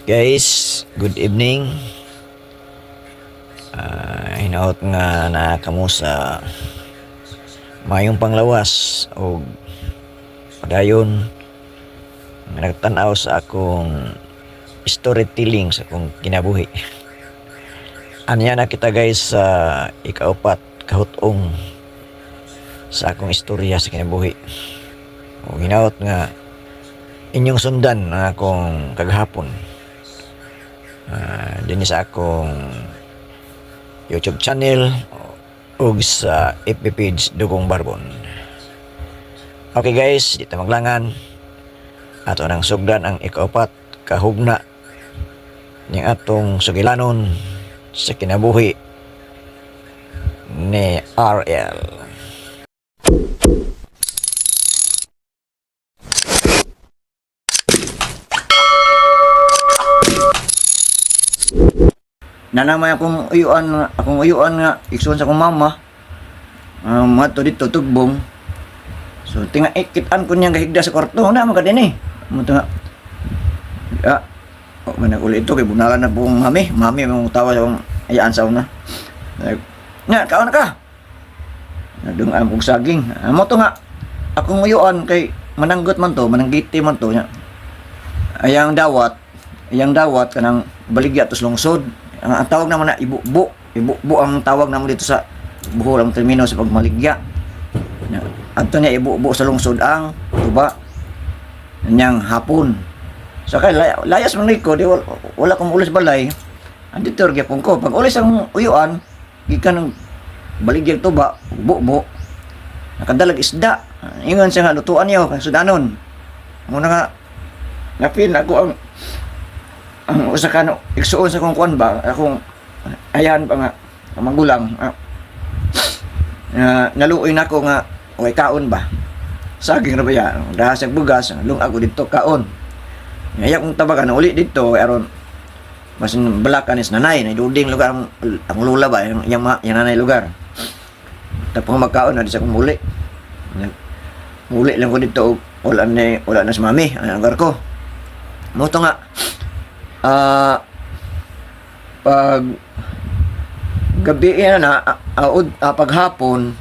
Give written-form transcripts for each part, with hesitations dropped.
Guys, good evening. Hinaot nga na kamo sa mayong panglawas o padayon nga nagtan-aw sa akong storytelling sa akong kinabuhi. Anya na kita guys sa ikaapat kahutong sa akong istorya sa kinabuhi. O hinaot nga inyong sundan ang akong kagahapon. Din sa akong YouTube channel o sa FB page Dugong Barbon. Okay guys, dito maglangan ato nang sugdan ang ikaapat kahugna ning atong sugilanon sa kinabuhi ni RL. Nanamay akong uyuan nga ikson sa akong mama. Mato dito tugbong. So tinga ikitan ko niya gahigda sa kwarto na man kadini. Mo tinga. Manag uli ito kay bunalan na pong mami mong tawa sa akong ayaan sa una. Nga kaon ka. Nadung ang kong saging. Mo to nga akong uyuan kay mananggot man to, mananggiti man to nya. Ayang dawat kanang baligya tos lungsod. Ang tawag naman na ibubo ang tawag naman dito sa buhol ang termino sa pagmaligya. Adto niya ibubo sa lungsod ang tuba niyang hapon. So kay layas man ko di wala kong ulis balay. Andito gyapon ko pag ulis ang uyuan gikan ng baligya tuba bubo nakadalag isda. Ingon siya nga lutuan niyo kay sudanon. Muna nga napin ako ang usa ka no igsuon sa kong kuan ba akong ayan pa nga magulang naluoy nako nga way kaon ba saging ra ba ya dasag bugas lung ako dito kaon ngaya kong tabakan uli dito aron mas balakan is nanay na duding lugar ang lula ba yung nanay lugar tapos magkaon na di sa kong muli lang ko dito wala na si mami ang lugar ko mo to nga pag gabi na paghapon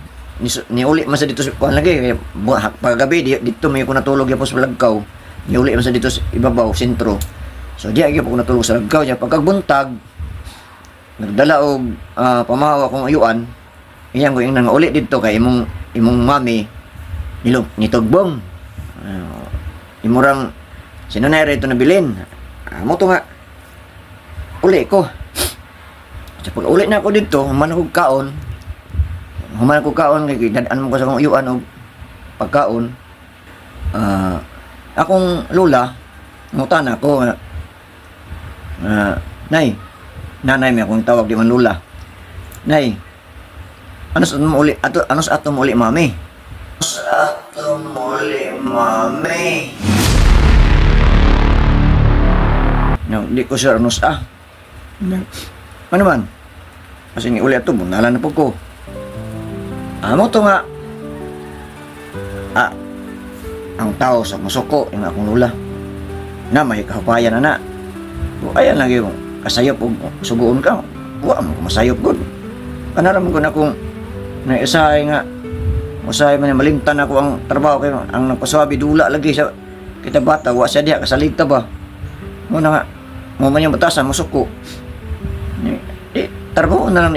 ni uli man sa dito kuan lagi pag gabi dito may ko natulog ya po sa Lagkaw ni uli man sa dito sa ibabaw sentro so di agi po ko natulog sa Lagkaw nya pagkagbuntag nagdala og pamahaw akong ayuan iyang ko yung nang uli dito kay imong mami nitugbong imurang sinanay rito nabilin mo to nga uli ko sa pag uli na ako dito human ako kaon kay dadaan mo ko sa akong uyuan og pagkaon akong lula ngutan ako nanay may akong tawag di man lula nay ano sa ato mo uli mami no, di ko sure anus ano man kasi ni uli ato bunalan na po ko amo to nga ang tao sa musuko yung akong lula na may kahapayan na o ayan lagi mo kasayop o suguon ka wa mo masayop good kanaram ko na kung naisahay nga usahay man malimtan ako ang trabaho kayo ang nagpasabi dula lagi sa kita bata wa siya diha kasaligta ba mo na nga mo man yung batasan musuko trabaho na lang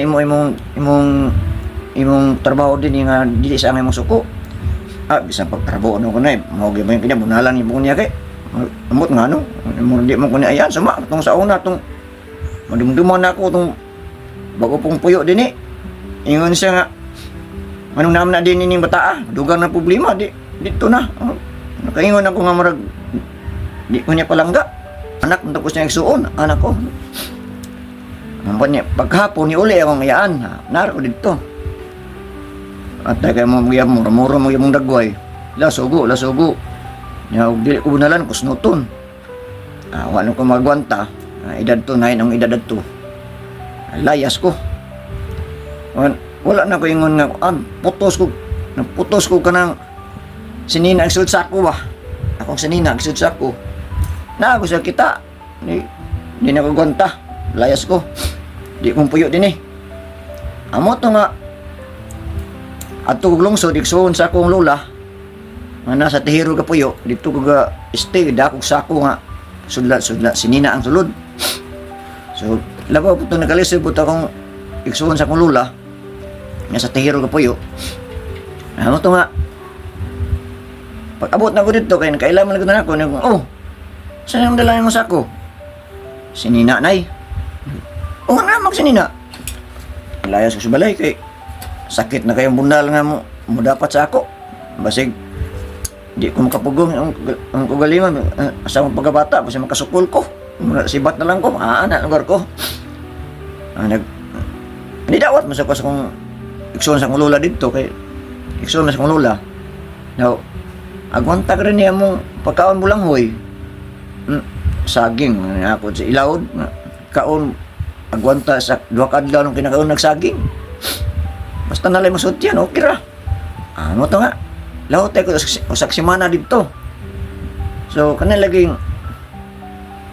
imong trabaho din nga dili sa among suko bisan pagtrabaho ano ko na mao gyud mo yung kinabunalan imong niya kay amot nga no mo di mo ko ni ayan sama tong sa una tong madumduman ako tong bago pong puyo dinhi ingon siya nga anong naman na din ning bata dugang na problema dito na nakaingon ako nga murag di ko niya palangga anak tapos niya igsuon anak ko paghapon ni uli akong iyaan naro dito at kaya mo mura mo yung dagway lasugo nya og dili ko bunalan ko snuton wala ko magwanta edad to na ang edad to layas ko wala na ko ingon nga putos ko kanang sinina ang sud sa ako ba akong sinina ang sud sa ako na ako sa kita ni di na ko gwanta, layas ko, di kong puyo din eh. Amo to nga, at kong lungsod, iksuon sa akong lola, nga nasa Tehiro ka puyo, dito ko ga stay, dakog sa ako nga, sudla, sinina ang sulod. So, labaw po ito nagalisod po akong iksuon sa akong lola, nga sa Tehiro ka puyo. Amo to nga, pag abot na ko dito, kaya nakailaman na ko na ako, oh, saan ang dalayan mo sa ako? Sinina, nay. Oo nga, magsinina. Layas ko sa balay, kay sakit na kayong bundal nga mo dapat sa ako. Basig, di ko makapugong ang kugalima. Asa mong pagkabata, basta makasukol ko. Sibat na lang ko, anak lugar ko. Hindi dawat, masuk ko sa kong ikson sa kong lola dito, kay ikson na sa kong lola. Now, agwanta ka rin niya mong pagkaon bulanghoy. Saging ako sa ilawod kaon agwanta sa duha ka adlaw nung kinakaon nagsaging basta nalay masud yan okay ra ano to nga lawot ko usak semana dito so kanang laging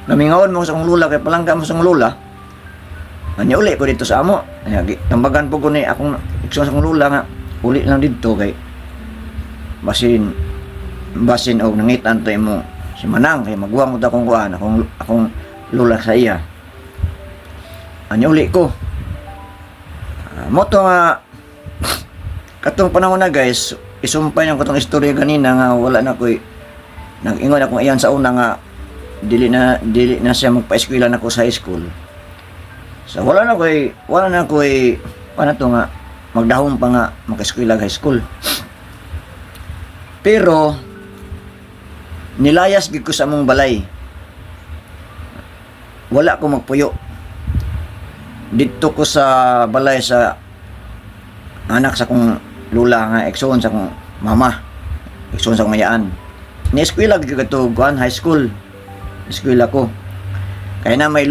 namingaon mo sa kong lula kay palangga mo sa kong lula anya uli ko dito sa amo anya tambagan po ko ni akong ikson sa kong lula nga uli lang dito kay basin og nangitan to imo si Manang kay magwang ko akong kuan akong lula sa iya. Anya uli ko. Mo to nga katong panahon na guys, isumpay nang katong istorya ganina nga wala na koy nag-ingon akong iyan sa una nga dili na siya magpa-eskwela na ko sa high school. So wala na koy paano to nga magdahom pa nga mag-eskwela high school. Pero nilayas gid ko sa among balay. Wala ko magpuyo. Dito ko sa balay sa anak sa kong lula nga ekson sa kong mama. Ekson sa kong mayaan. Ni eskwela gid ko high school. Eskwela ko. Kaya na may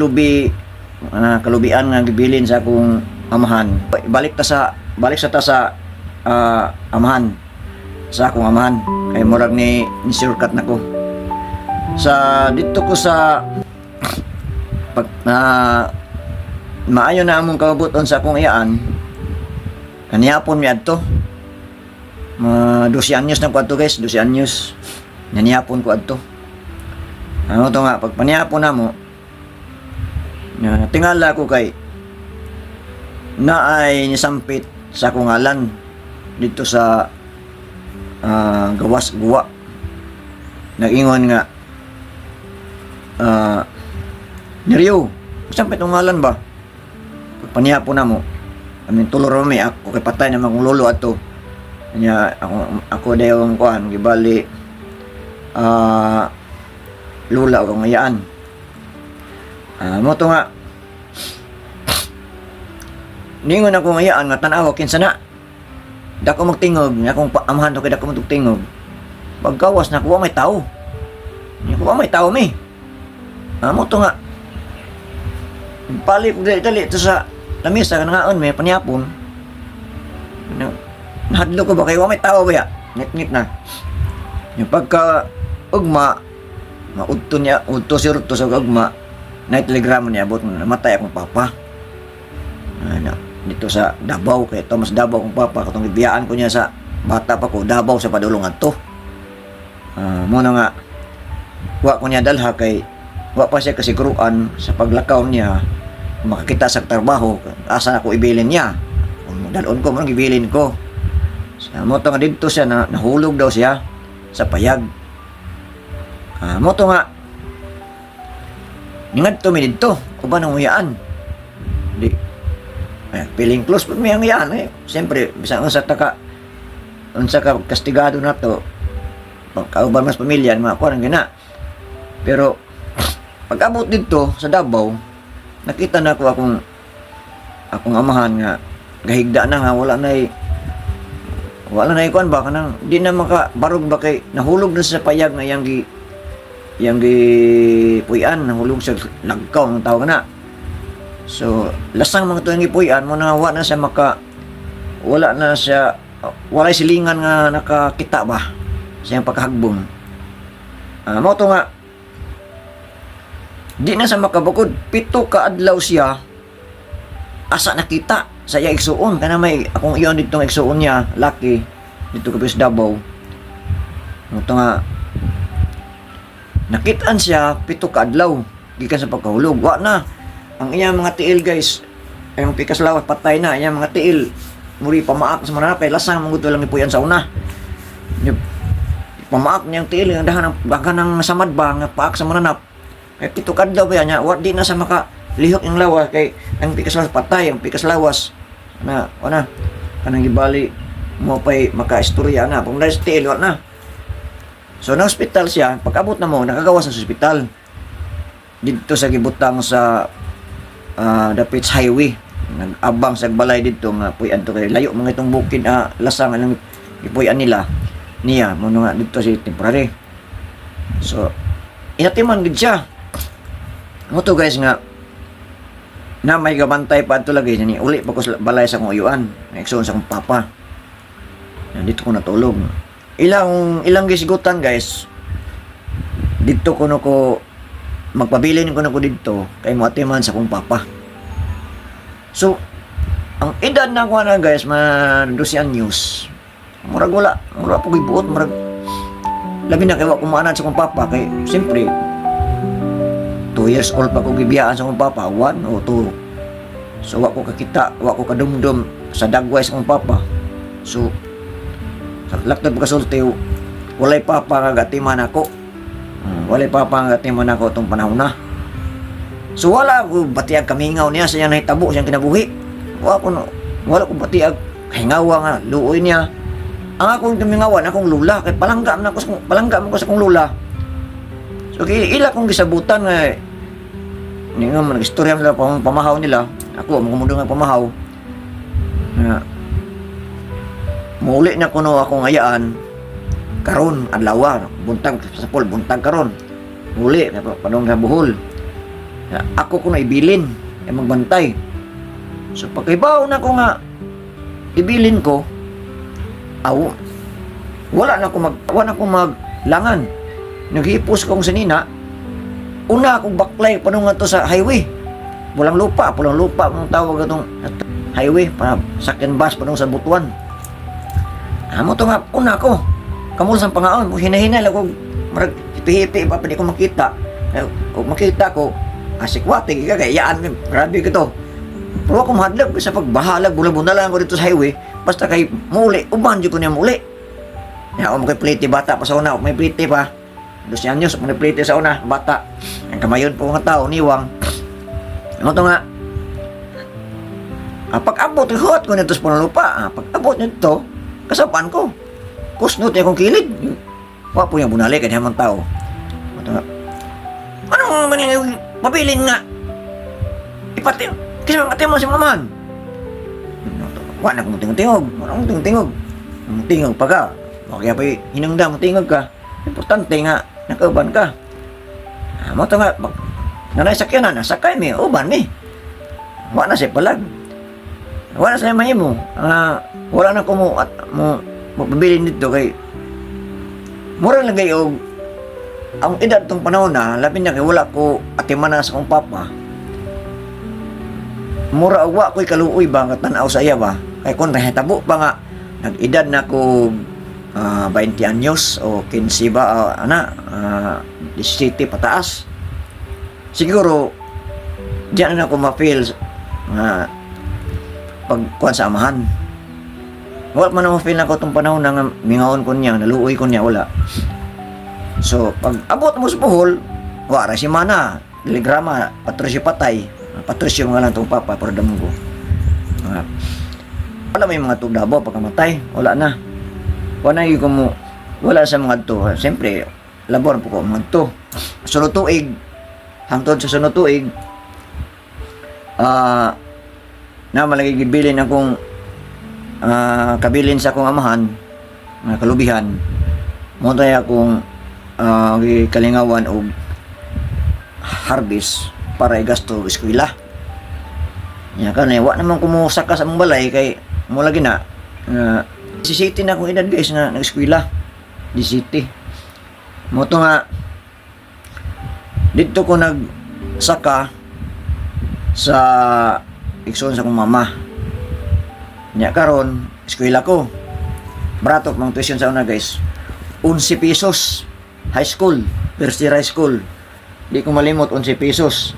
kalubian nga gibilin sa akong amahan. Balik sa amahan. Sa akong amahan. Kay murag ni surkat na ko. Sa dito ko sa pag maayo na among kabuton sa akong iyaan kaniyapon mi adto 12 anyos na ko adto guys 12 anyos naniyapon ko adto ano to nga pag paniyapon na mo tingala ko kay naay nisampit sa akong ngalan dito sa gawas guwa nag-ingon nga Neryo, saan pa itong ngalan ba? Pagpanihapo na mo tulor mo ako kay patay naman kong lolo ato kanya ako dayo ang kuhan gibali lula o kong ayaan mo to nga ningon akong ayaan nga tanawa kinsa na dako magtingog akong amahan to kay dako magtingog pagkawas na kuha may tao mi mo to nga balik dali ito sa lamisa kanangaon may panyapon nahadlo ko ba kayo may tao ba ya ngit na yung pagka ugma udto si Ruto sa ugma na telegramo niya abot namatay akong papa dito sa Davao kay Thomas Davao akong papa katong ibiyaan ko niya sa bata pa ko Davao sa padulungan to muna nga wa ko niya dalha kay wa pa siya kasiguruan sa paglakaw niya makakita sa trabaho asa ako ibilin niya kung dalon ko man ibilin ko sa mo to nga dito siya nahulog daw siya sa payag mo to nga ningadto mi didto uban ang uyaan di feeling close pud mi ang uyaan siyempre bisan unsa ka kastigado na to pagkauban mas pamilya mga kuan gina pero pag-abot dito sa Davao nakita na ko akong amahan nga gahigda na nga wala na ikuan ba kanang di na makabarog ba kay nahulog na sa payag nga yang gi puyan nahulog sa lagkaw ng tawag na so lasang mga tuwing ipuyan mo na wala wala silingan nga nakakita ba sa pagkahagbong mo to nga Di na sa makabukod, 7 ka adlaw siya asa nakita sa iya igsuon kana may akong iyon dito ng igsuon niya laki dito kapis Davao. Ito nga nakitaan siya 7 ka adlaw gikan sa pagkahulog. Wa na ang iyang mga tiil guys, ang pikas lawas patay na iyang mga tiil muri pamaak sa mananap lasang manguto lang ipuyan sa una. Pamaak niyang tiil ang dahan ng samad ba nga paak sa mananap. Kay 7 ka adlaw ba niya, wa di na sa maka lihok yung lawas kay ang pikas lawas patay, ang pikas lawas na ana kanang gibali mo pay makaistorya na pag na tiil wa na. So na hospital siya, pag-abot na mo nakagawas sa hospital dito sa gibutang sa Dapits Highway. Nag-abang sa balay dito nga puy-an to kay layo mga itong bukid lasang ang ipuy-an nila niya mo nga dito si temporary. So inatiman gid siya. Mo to guys nga na may gabantay pa ato lagi ni uli pa ko sa balay sa kong uyuan, naikson sa kong papa. Dito ko natulog. Ilang gisigutan guys. Dito ko magpabilin ko dito kay mo atiman sa kong papa. So ang edad na ko na guys man 12 anyos. Murag wala po gibuot murag labi na kay wa kumanan sa kong papa kay siyempre 2 years old pa ko gibiyaan sa kong papa, 1 o 2. So wa ko kakita, wa ko kadumdum sa dagway sa kong papa. So sa laktod pagkasulti walay papa nga gatiman ako. Walay papa nga gatiman ako tong panahon na. So wala ko batiag kamingaw niya sa iyang nahitabo siyang kinabuhi. Wala ko batiag hingawa nga luoy niya. Ang akong kamingawan akong lula kay palangga man ko sa kong lula. So ila kong gisabutan nga ni nga man istorya nila pamahaw nila. Ako mo nga pamahaw. Na muuli na kuno akong ayaan karon adlaw buntag sa pol buntag karon. Muli na padong sa buhol. Na ako ko na ibilin ay magbantay. So pagkaibaw na ko nga ibilin ko wala na ko maglangan. Naghipos kong sanina, una akong baklay pa nung to sa highway. Pulang lupa mong tawag itong highway, pa sakyan bus pa nung sa Butuan. Amo to nga, una ko, kamul sa pangaon, hinahinay lang ko, marag hipi-hipi, pa di ko makita. Kung makita ko, asikwati, kagayaan, grabe ko to. Pero ako mahadlag, sa pagbahalag, bula-buna lang ako dito sa highway, basta kay muli, uban ko niya muli. Ako may plate bata pa sa una, may plate pa. 12 anyos, may plate sa una, bata. Ang kamayon po nga tao, niwang. Ano to nga? Pag-abot, huwat ko nito sa Punalupa. Pag-abot nito, kasapan ko. Kusnot niya kong kilid. Wapo niya bunali, kanya mga tao. Ano to nga? Anong mabilin nga? Ipati, kasi mga timo si mamahan. Wala kong tingog-tingog. Wala kong tingog-tingog. Tingog pa ka. Kaya pa hinangda mo tingog ka. Importante nga, nakauban ka. Mo to nga, nanay sakyan na, nasakay mi, uban mi. Wala na siya palag. Wala na siya mahimo. Wala na ko mo mapabilin dito kay mura lang kayo ang edad tong panahon na, labi na kay wala ko atiman na sa kong papa. Mura awa ko'y kaluoy ba nga tanaw sa iya ba? Kay kung nahitabo pa nga, nag-edad na ko 20 anyos o 15 ba, 17 pataas. Siguro, diyan na ako ma-feel pagkuhan sa amahan. Wala man na ma-feel na ko itong panahon na mingawon ko niya, naluoy ko niya, wala. So, pag abot mo sa puhol, wala si mana, telegrama, Patricio patay. Patricio nga lang itong papa, pero damo ko. Wala may mga tugdabo pagkamatay, wala na. Wala sa mga to. Siyempre, labor po ko mga to. Sunod tuig, hangtod sa sunod tuig, na malagi gibilin akong kabilin sa akong amahan, kalubihan, mo tayo akong kalingawan o harvest para igasto eskwela. Ya kanay wa naman kumusaka sa mong balay kay mo lagi na si city na akong edad guys na nag-eskwela di city mo to nga dito ko Saka sa igsoon sa akong mama. Nya karon, eskwela ko. Barato mang tuition sa una guys. 11 pesos. High school, first year high school. Di ko malimot 11 pesos.